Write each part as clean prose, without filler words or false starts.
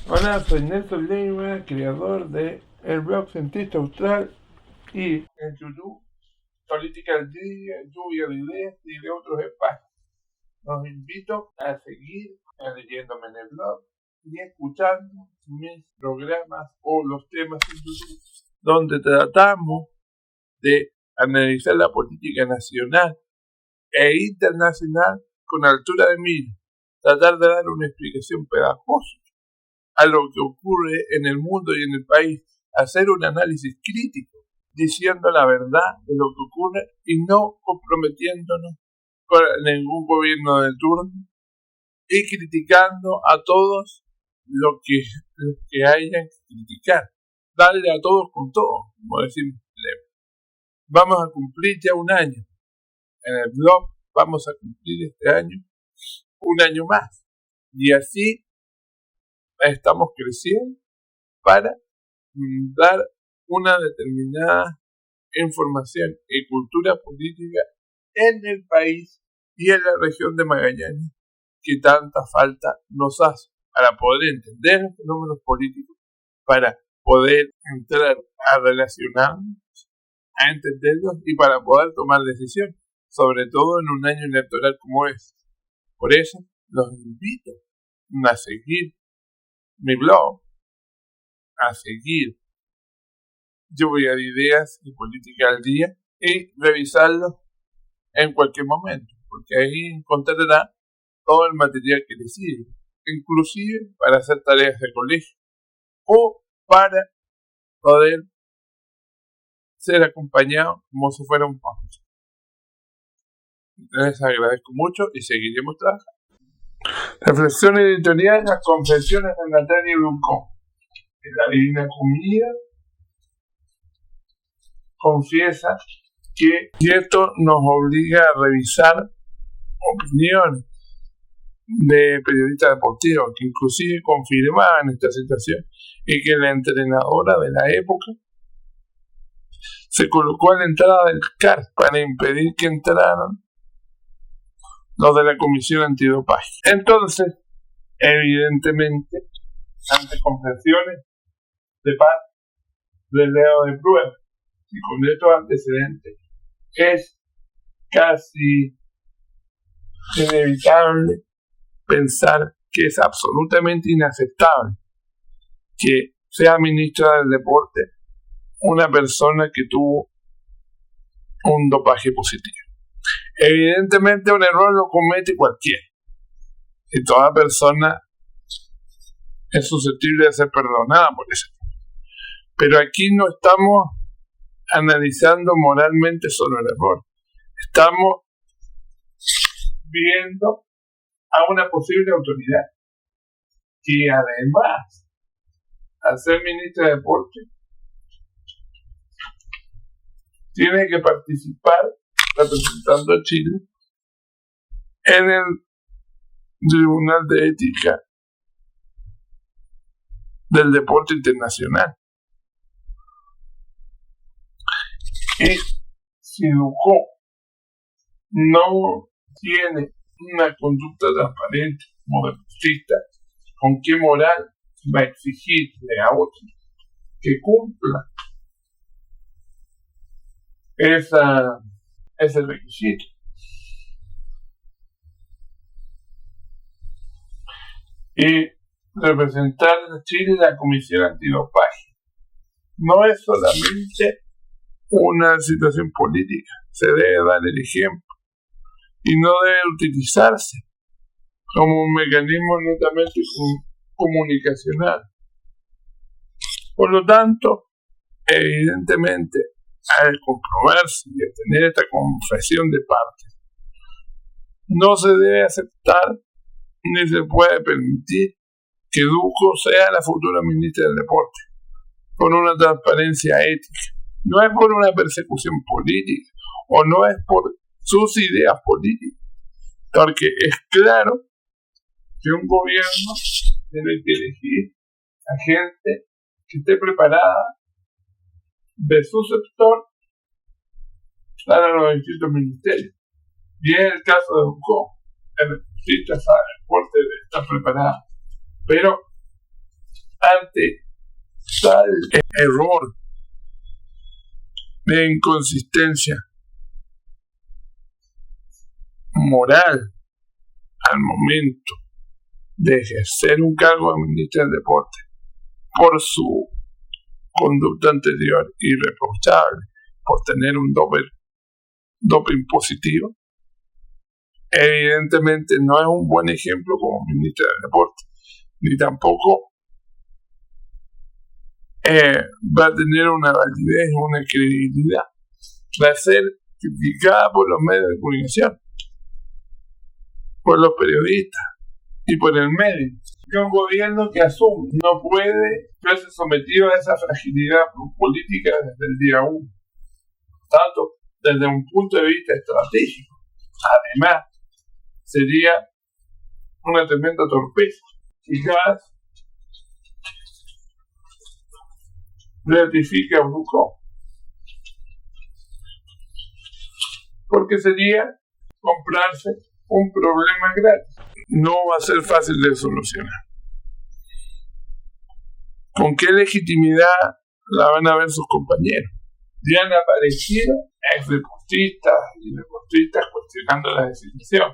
Hola, soy Nelson Leiva, creador de el blog Cientista Austral y en YouTube Política al Día, Lluvia de Ideas y de otros espacios. Los invito a seguir leyéndome en el blog y escuchando mis programas o los temas en YouTube donde tratamos de analizar la política nacional e internacional con altura de mira, tratar de dar una explicación pedagógica a lo que ocurre en el mundo y en el país, hacer un análisis crítico, diciendo la verdad de lo que ocurre y no comprometiéndonos con ningún gobierno de turno y criticando a todos lo que hayan que criticar. Darle a todos con todo, como decimos. Vamos a cumplir ya un año. En el blog vamos a cumplir este año un año más. Y así estamos creciendo para dar una determinada información y cultura política en el país y en la región de Magallanes que tanta falta nos hace para poder entender los fenómenos políticos, para poder entrar a relacionarnos, a entenderlos y para poder tomar decisiones, sobre todo en un año electoral como este. Por eso los invito a seguir mi blog, a seguir Lluvia de Ideas y Política al Día y revisarlo en cualquier momento, porque ahí encontrará todo el material que le sirve, inclusive para hacer tareas de colegio o para poder ser acompañado como si fuera un padre. Les agradezco mucho y seguiremos trabajando. Reflexión editorial: las confesiones de Natalia Brucó. La Divina Comida confiesa que esto nos obliga a revisar opiniones de periodistas deportivos que inclusive confirmaban esta situación y que la entrenadora de la época se colocó a la entrada del CAR para impedir que entraran los de la Comisión Antidopaje. Entonces, evidentemente, ante confesiones de parte de Leo de Prueba y con estos antecedentes, es casi inevitable pensar que es absolutamente inaceptable que sea ministra del deporte una persona que tuvo un dopaje positivo. Evidentemente un error lo comete cualquiera y toda persona es susceptible de ser perdonada por eso. Pero aquí no estamos analizando moralmente solo el error, estamos viendo a una posible autoridad que además, al ser ministra de deporte, tiene que participar representando a Chile en el Tribunal de Ética del Deporte Internacional. Y si Ducó no tiene una conducta transparente como deportista, ¿con qué moral va a exigirle a otros que cumpla ese requisito? Y representar a Chile en la Comisión Antidopaje no es solamente una situación política, se debe dar el ejemplo y no debe utilizarse como un mecanismo netamente comunicacional. Por lo tanto, evidentemente, al comprobarse y tener esta confesión de partes, no se debe aceptar ni se puede permitir que Ducó sea la futura ministra del deporte con una transparencia ética. No es por una persecución política o no es por sus ideas políticas, porque es claro que un gobierno tiene que elegir a gente que esté preparada de su sector para los distintos ministerios. Y es el caso de Ducó. El deportista sabe, el deporte está preparado, pero ante tal error de inconsistencia moral al momento de ejercer un cargo de ministro del deporte por su conducta anterior irreprochable, por tener un doping positivo, evidentemente no es un buen ejemplo como ministro del deporte, ni tampoco va a tener una validez, una credibilidad, va a ser criticada por los medios de comunicación, por los periodistas y por el medio. Que un gobierno que asume no puede verse sometido a esa fragilidad política desde el día 1, tanto desde un punto de vista estratégico. Además, sería una tremenda torpeza. Quizás ratifica a Bruco, porque sería comprarse un problema gratis. No va a ser fácil de solucionar. ¿Con qué legitimidad la van a ver sus compañeros? Ya han aparecido exdeportistas y deportistas cuestionando la decisión,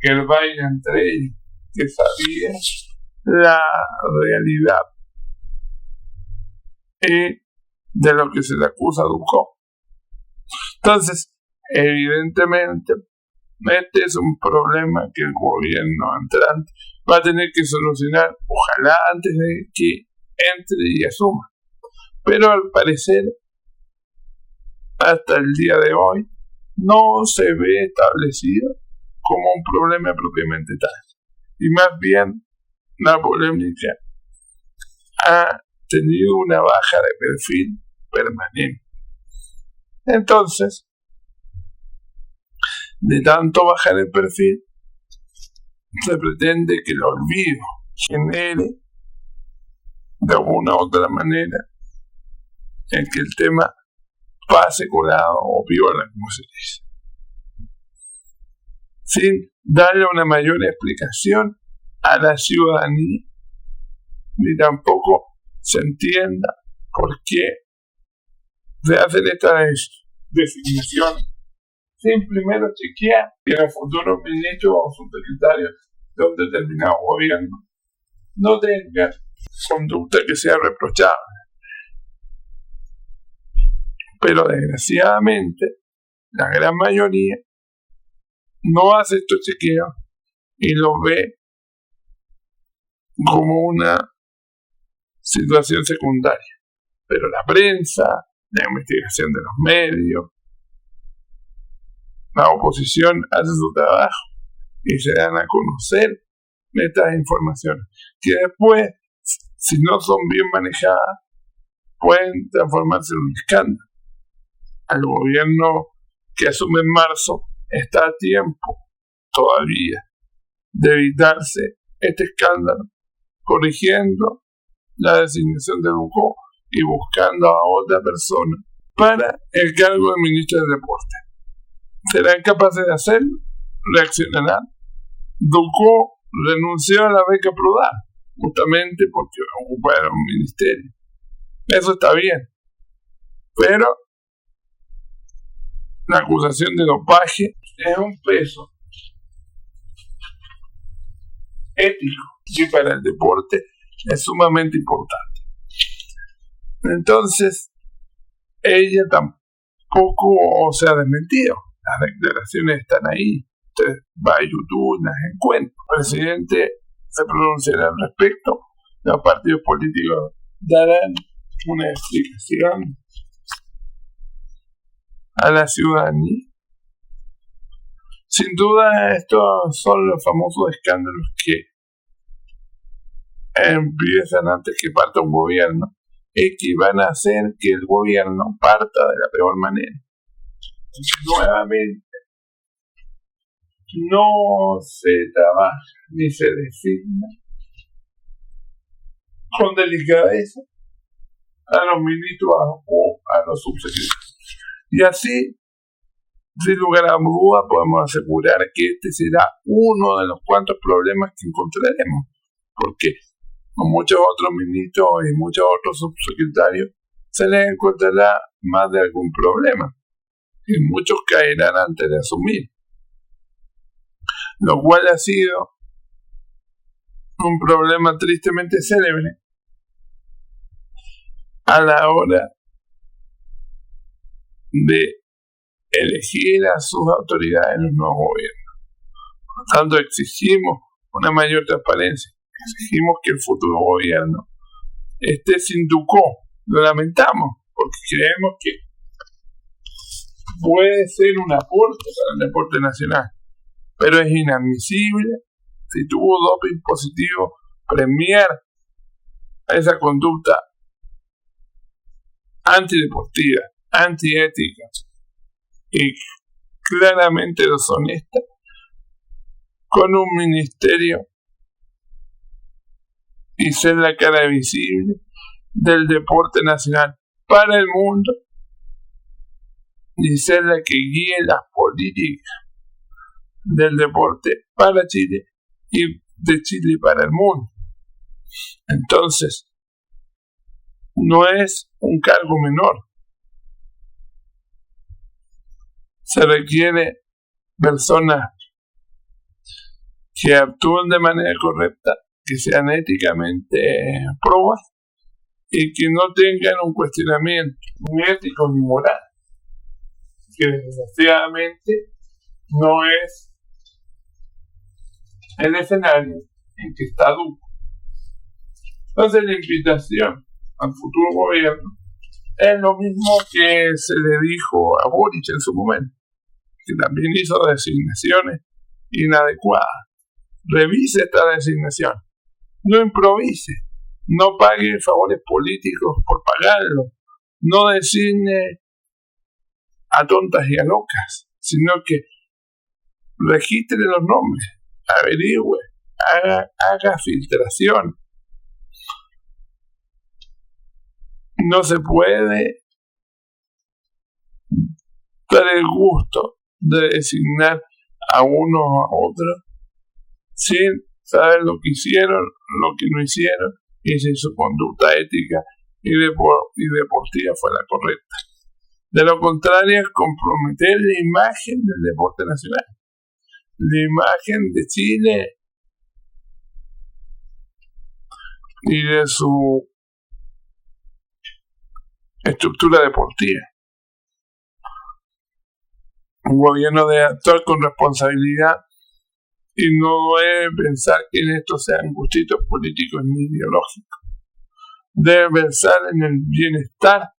que el baile entre ellos, que sabía la realidad de lo que se le acusa a Ducó. Entonces, evidentemente, este es un problema que el gobierno entrante va a tener que solucionar, ojalá antes de que entre y asuma. Pero al parecer, hasta el día de hoy, no se ve establecido como un problema propiamente tal. Y más bien, la polémica ha tenido una baja de perfil permanente. Entonces, de tanto bajar el perfil, se pretende que el olvido genere de una u otra manera en que el tema pase colado o viola, como se dice, sin darle una mayor explicación a la ciudadanía, ni tampoco se entienda por qué se hacen estas designaciones sin primero chequear que el futuro ministro o subsecretario de un determinado gobierno no tenga conducta que sea reprochable. Pero desgraciadamente, la gran mayoría no hace estos chequeos y los ve como una situación secundaria. Pero la prensa, la investigación de los medios, la oposición hace su trabajo y se dan a conocer estas informaciones que después, si no son bien manejadas, pueden transformarse en un escándalo. Al gobierno que asume en marzo está a tiempo todavía de evitarse este escándalo, corrigiendo la designación de Ducó y buscando a otra persona para el cargo de ministro del deporte. ¿Serán capaces de hacerlo? ¿Reaccionarán? Ducó renunció a la beca Prodal, justamente porque ocupaba un ministerio. Eso está bien. Pero la acusación de dopaje es un peso ético y para el deporte es sumamente importante. Entonces, ella tampoco se ha desmentido. Las declaraciones están ahí. Usted va a YouTube y las encuentra. El presidente se pronunciará al respecto. Los partidos políticos darán una explicación a la ciudadanía. Sin duda, estos son los famosos escándalos que empiezan antes que parta un gobierno y que van a hacer que el gobierno parta de la peor manera. Nuevamente, no se trabaja ni se designa con delicadeza a los ministros o a los subsecretarios. Y así, sin lugar a duda, podemos asegurar que este será uno de los cuantos problemas que encontraremos, porque muchos otros ministros y muchos otros subsecretarios, se les encontrará más de algún problema, y muchos caerán antes de asumir, lo cual ha sido un problema tristemente célebre a la hora de elegir a sus autoridades en los nuevos gobiernos. Por lo tanto, exigimos una mayor transparencia, exigimos que el futuro gobierno esté sin Ducó. Lo lamentamos, porque creemos que puede ser un aporte para el deporte nacional, pero es inadmisible, si tuvo doping positivo, premiar a esa conducta antideportiva, antiética y claramente deshonesta con un ministerio y ser la cara visible del deporte nacional para el mundo y ser la que guíe las políticas del deporte para Chile y de Chile para el mundo. Entonces, no es un cargo menor. Se requiere personas que actúen de manera correcta, que sean éticamente probas y que no tengan un cuestionamiento ni ético ni moral, que desgraciadamente no es el escenario en que está Duque. Entonces la invitación al futuro gobierno es lo mismo que se le dijo a Boric en su momento, que también hizo designaciones inadecuadas. Revise esta designación, no improvise, no pague favores políticos por pagarlo, no designe a tontas y a locas, sino que registre los nombres, averigüe, haga filtración. No se puede dar el gusto de designar a uno o a otro sin saber lo que hicieron, lo que no hicieron, y si su conducta ética y deportiva fue la correcta. De lo contrario, es comprometer la imagen del deporte nacional, la imagen de Chile y de su estructura deportiva. Un gobierno debe actuar con responsabilidad y no debe pensar que en esto sean gustitos políticos ni ideológicos. Debe pensar en el bienestar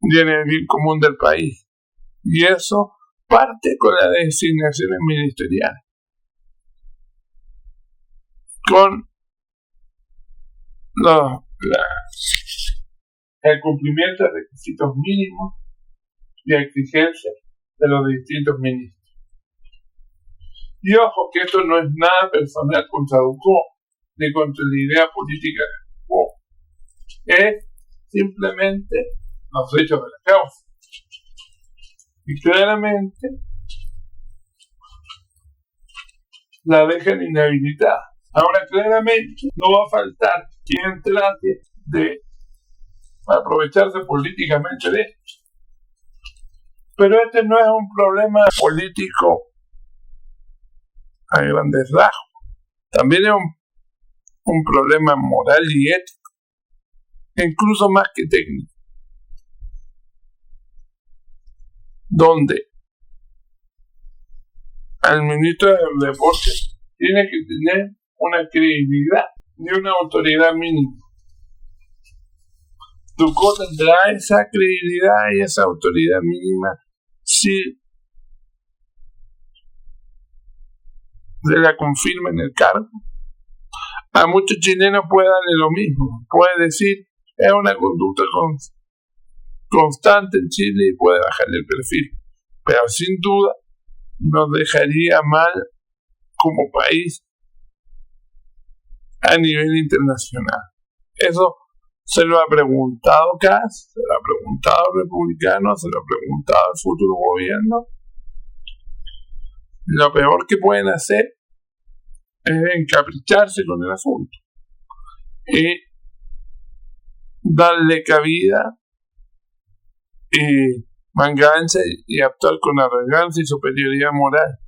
y en el bien común del país. Y eso parte con las designaciones ministeriales, con el cumplimiento de requisitos mínimos y exigencias de los distintos ministros. Y ojo que esto no es nada personal contra Ducó ni contra la idea política de Ducó. Es simplemente los hechos de la causa. Y claramente la dejan inhabilitada. Ahora claramente no va a faltar quien trate de aprovecharse políticamente de esto. Pero este no es un problema político a grandes rasgos. También es un problema moral y ético, incluso más que técnico, donde el ministro del Deporte tiene que tener una credibilidad y una autoridad mínima. Ducó tendrá esa credibilidad y esa autoridad mínima si se la confirma en el cargo. A muchos chilenos puede darle lo mismo, puede decir es una conducta constante en Chile y puede bajarle el perfil, pero sin duda nos dejaría mal como país a nivel internacional. Eso se lo ha preguntado Kast, se lo ha preguntado el republicano, se lo ha preguntado el futuro gobierno. Lo peor que pueden hacer es encapricharse con el asunto, y darle cabida y mangancha y actuar con arrogancia y superioridad moral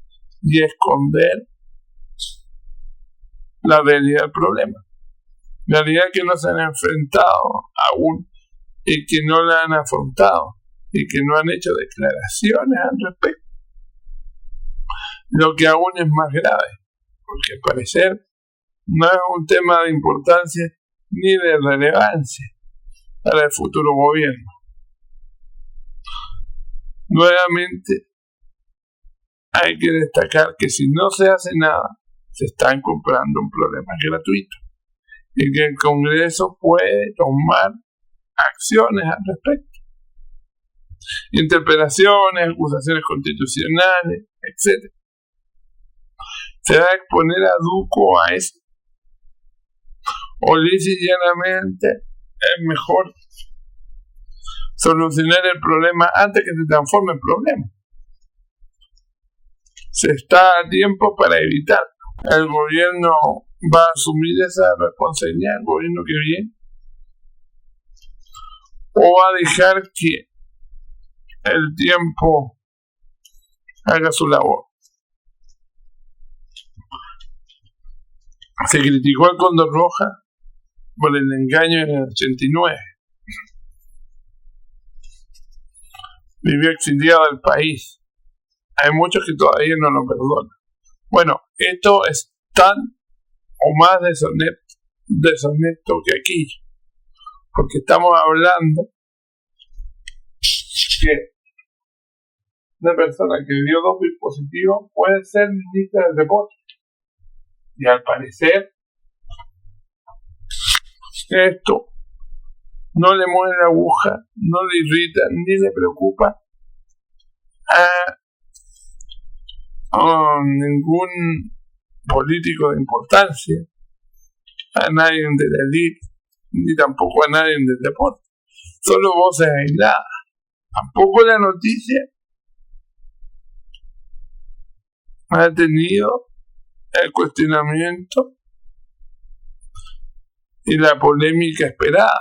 y esconder la realidad del problema. La realidad que no se han enfrentado aún y que no la han afrontado y que no han hecho declaraciones al respecto. Lo que aún es más grave, porque al parecer no es un tema de importancia ni de relevancia para el futuro gobierno. Nuevamente, hay que destacar que si no se hace nada, se están comprando un problema gratuito y que el Congreso puede tomar acciones al respecto. Interpelaciones, acusaciones constitucionales, etc. ¿Se va a exponer a Duco a eso? ¿O lisa y llanamente es mejor solucionar el problema antes que se transforme en problema? Se está a tiempo para evitarlo. El gobierno va a asumir esa responsabilidad, el gobierno que viene, o va a dejar que el tiempo haga su labor. Se criticó al Cóndor Roja por el engaño en el 89. Vivió exiliado del país. Hay muchos que todavía no lo perdonan. Bueno, esto es tan o más deshonesto que aquí, porque estamos hablando que una persona que dio doble positivo puede ser ministra del deporte. Y al parecer, esto no le mueve la aguja, no le irrita, ni le preocupa a ningún político de importancia, a nadie de la élite, ni tampoco a nadie del deporte. Solo voces aisladas. Tampoco la noticia ha tenido el cuestionamiento y la polémica esperada.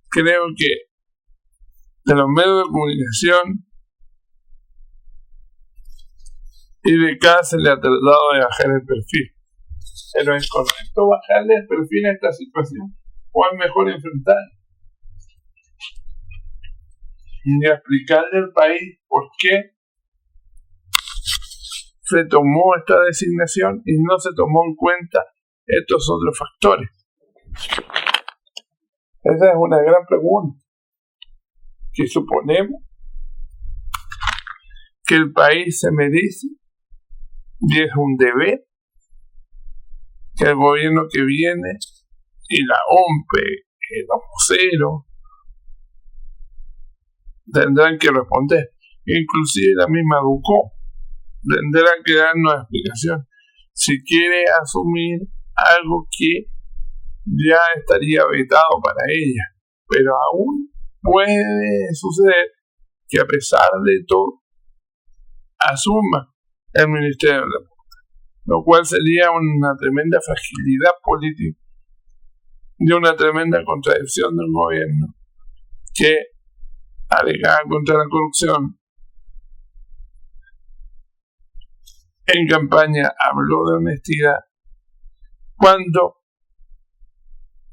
Creo que de los medios de comunicación y de acá se le ha tratado de bajar el perfil. Pero ¿es correcto bajarle el perfil a esta situación? ¿O es mejor enfrentarla? Y explicarle al país por qué se tomó esta designación y no se tomó en cuenta estos otros factores. Esa es una gran pregunta que suponemos que el país se merece y es un deber que el gobierno que viene y la OMPE, los voceros, tendrán que responder. Inclusive la misma Ducó tendrá que darnos explicación si quiere asumir algo que ya estaría vetado para ella, pero aún puede suceder que a pesar de todo asuma el Ministerio del Deporte, lo cual sería una tremenda fragilidad política y una tremenda contradicción del gobierno que, alegada contra la corrupción, en campaña habló de honestidad cuando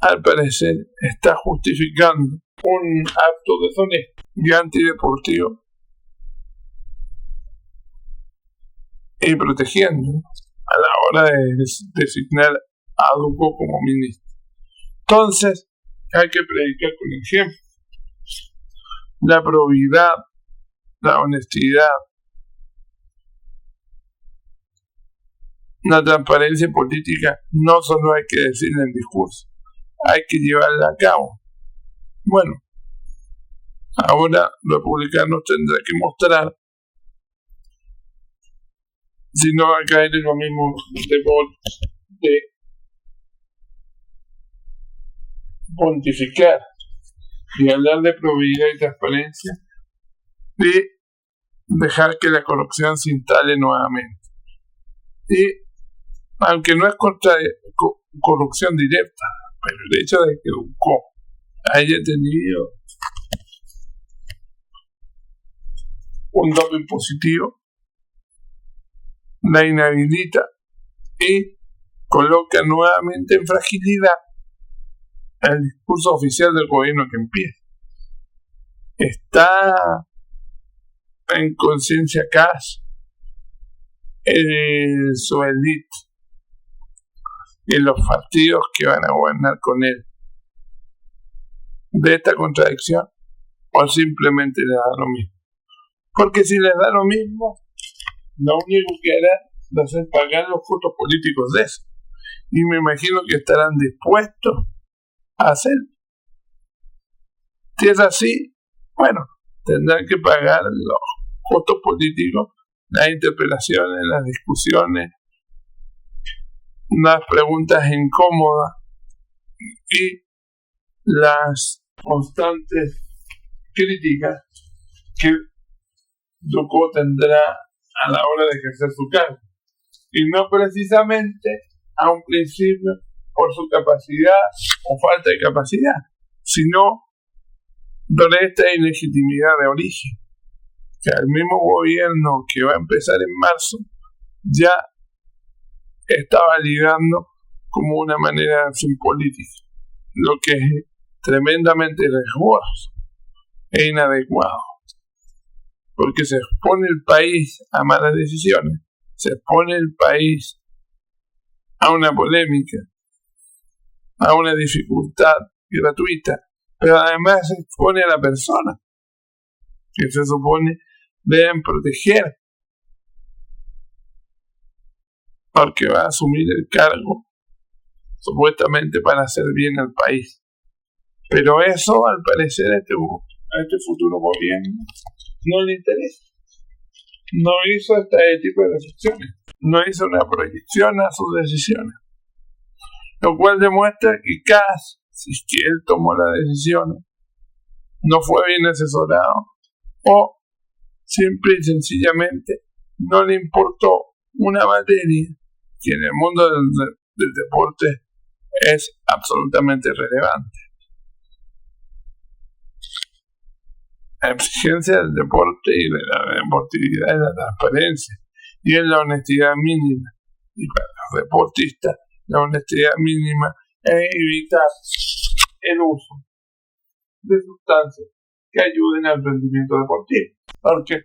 al parecer está justificando un acto deshonesto y antideportivo y protegiendo a la hora de designar a Ducó como ministro. Entonces hay que predicar con ejemplo. La probidad, la honestidad, la transparencia política no solo hay que decirla en discurso, hay que llevarla a cabo. Bueno, ahora los republicanos tendrán que mostrar si no va a caer en lo mismo de pontificar y hablar de probidad y transparencia, de dejar que la corrupción se instale nuevamente. Y aunque no es contra corrupción directa, pero el hecho de que Ducó haya tenido un doping positivo la inhabilita y coloca nuevamente en fragilidad el discurso oficial del gobierno que empieza. Está en conciencia Kast, su élite y los partidos que van a gobernar con él de esta contradicción, o simplemente les da lo mismo. Porque si les da lo mismo, lo único que harán va a ser pagar los costos políticos de eso. Y me imagino que estarán dispuestos a hacerlo. Si es así, bueno, tendrán que pagar los costos políticos, las interpelaciones, las discusiones, las preguntas incómodas y las constantes críticas que Ducó tendrá a la hora de ejercer su cargo. Y no precisamente a un principio por su capacidad o falta de capacidad, sino por esta ilegitimidad de origen, que el mismo gobierno que va a empezar en marzo ya está validando como una manera de acción política, lo que es tremendamente riesgoso e inadecuado, porque se expone el país a malas decisiones, se expone el país a una polémica, a una dificultad gratuita, pero además se expone a la persona que se supone deben proteger, porque va a asumir el cargo supuestamente para hacer bien al país. Pero eso, al parecer, a este futuro gobierno no le interesa. No hizo este tipo de reflexiones, no hizo una proyección a sus decisiones, lo cual demuestra que Kast, si es que él tomó la decisión, no fue bien asesorado o simple y sencillamente no le importó una materia que en el mundo del deporte es absolutamente relevante. La exigencia del deporte y de la deportividad es la transparencia y es la honestidad mínima. Y para los deportistas, la honestidad mínima es evitar el uso de sustancias que ayuden al rendimiento deportivo, porque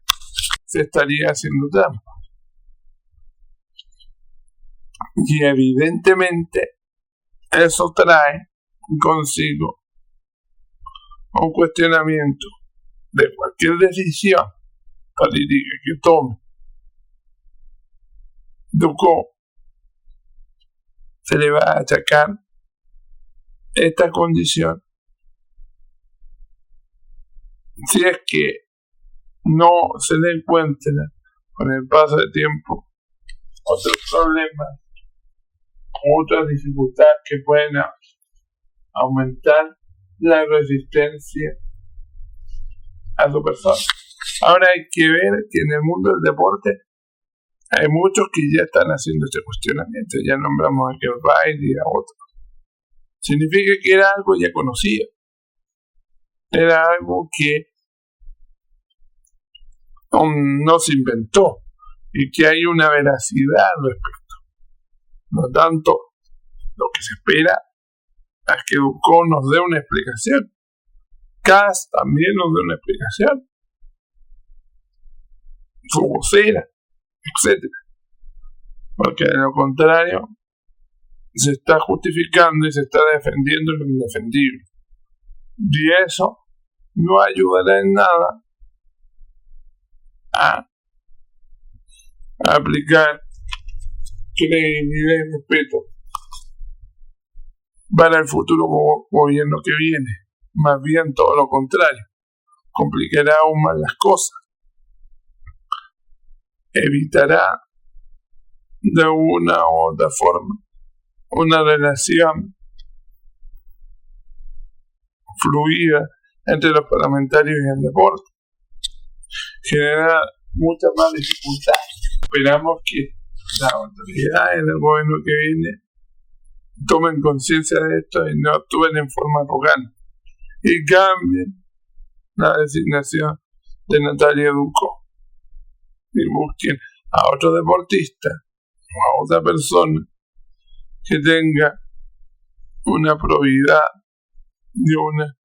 se estaría haciendo trampa. Y evidentemente eso trae consigo un cuestionamiento de cualquier decisión política que tome Ducó. Se le va a achacar esta condición si es que no se le encuentra con el paso del tiempo otros problemas, otras dificultades que pueden aumentar la resistencia a su persona. Ahora hay que ver que en el mundo del deporte hay muchos que ya están haciendo este cuestionamiento. Ya nombramos a Kel Riley y a otros. Significa que era algo ya conocido. Era algo que no se inventó y que hay una veracidad al respecto. No tanto, lo que se espera es que Ducó nos dé una explicación. Kast también nos dé una explicación. Su vocera, etc. Porque de lo contrario se está justificando y se está defendiendo lo indefendible. Y eso no ayudará en nada a aplicar credibilidad y respeto para el futuro gobierno que viene. Más bien todo lo contrario, complicará aún más las cosas, evitará de una u otra forma una relación fluida entre los parlamentarios y el deporte, generará muchas más dificultades. Esperamos que las autoridades del gobierno que viene tomen conciencia de esto y no actúen en forma arrogante y cambien la designación de Natalia Ducó y busquen a otro deportista o a otra persona que tenga una probidad y una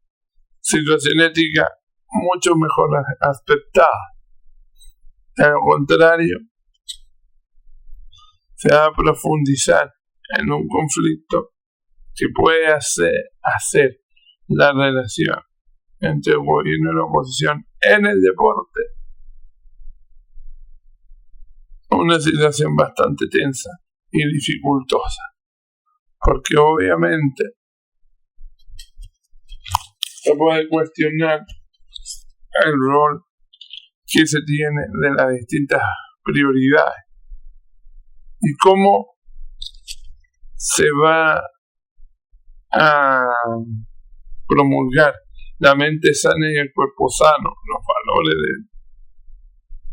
situación ética mucho mejor aceptada. De lo contrario, se va a profundizar en un conflicto que puede hacer la relación entre el gobierno y la oposición en el deporte una situación bastante tensa y dificultosa, porque obviamente se puede cuestionar el rol que se tiene de las distintas prioridades y cómo se va a promulgar la mente sana y el cuerpo sano, los valores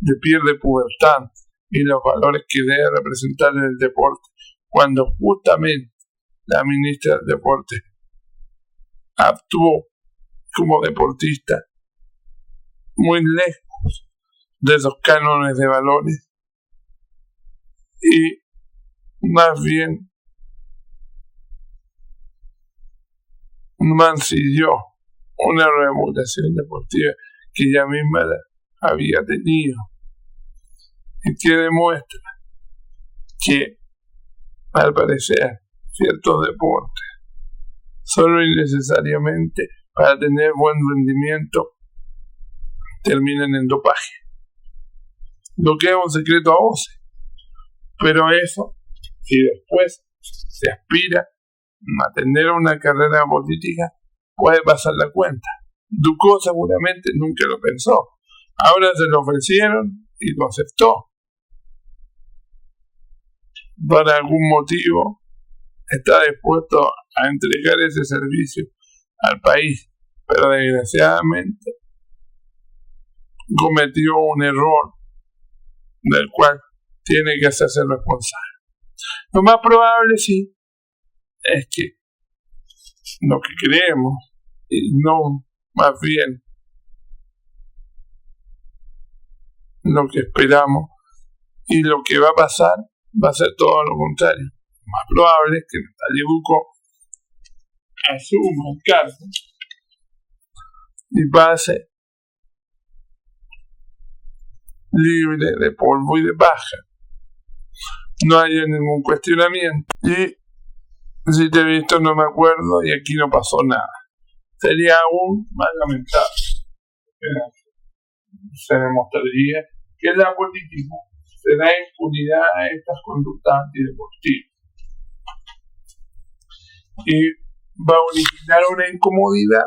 de pie de pubertad y los valores que debe representar el deporte, cuando justamente la ministra del Deporte actuó como deportista muy lejos de esos cánones de valores y más bien mancilló una reputación deportiva que ella misma había tenido y que demuestra que al parecer ciertos deportes solo y necesariamente para tener buen rendimiento terminan en dopaje, lo que es un secreto a voces. Pero eso, si después se aspira a tener una carrera política, puede pasar la cuenta. Ducó seguramente nunca lo pensó, ahora se lo ofrecieron y lo aceptó. Por algún motivo está dispuesto a entregar ese servicio al país, pero desgraciadamente cometió un error del cual tiene que hacerse responsable. Lo más probable sí es que lo que creemos y no más bien lo que esperamos y lo que va a pasar va a ser todo lo contrario. Lo más probable es que Natalia Ducó asuma el cargo y pase libre de polvo y de paja. No haya ningún cuestionamiento. Y si te he visto no me acuerdo y aquí no pasó nada. Sería aún más lamentable. Se demostraría que la política se da impunidad a estas conductas antideportivas y va a originar una incomodidad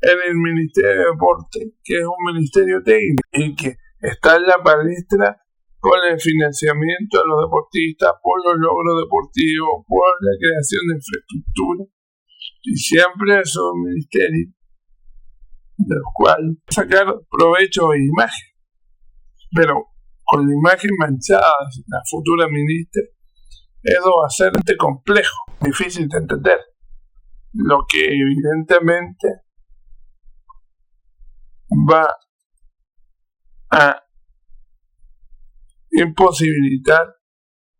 en el Ministerio de Deporte, que es un ministerio técnico y que está en la palestra con el financiamiento de los deportistas, por los logros deportivos, por la creación de infraestructura, y siempre es un ministerio del cual sacar provecho e imagen, pero con la imagen manchada de la futura ministra, eso va a ser complejo, difícil de entender, lo que evidentemente va a imposibilitar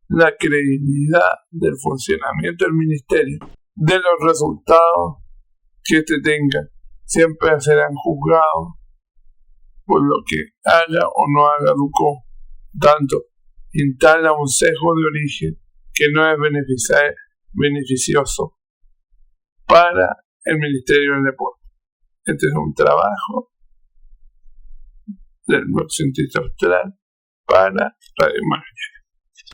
la credibilidad del funcionamiento del ministerio, de los resultados que éste tenga, siempre serán juzgados por lo que haga o no haga Ducó. Tanto instala un sesgo de origen que no es beneficioso para el Ministerio del Deporte. Este es un trabajo del Blog Cientista Austral para Radio Magallanes.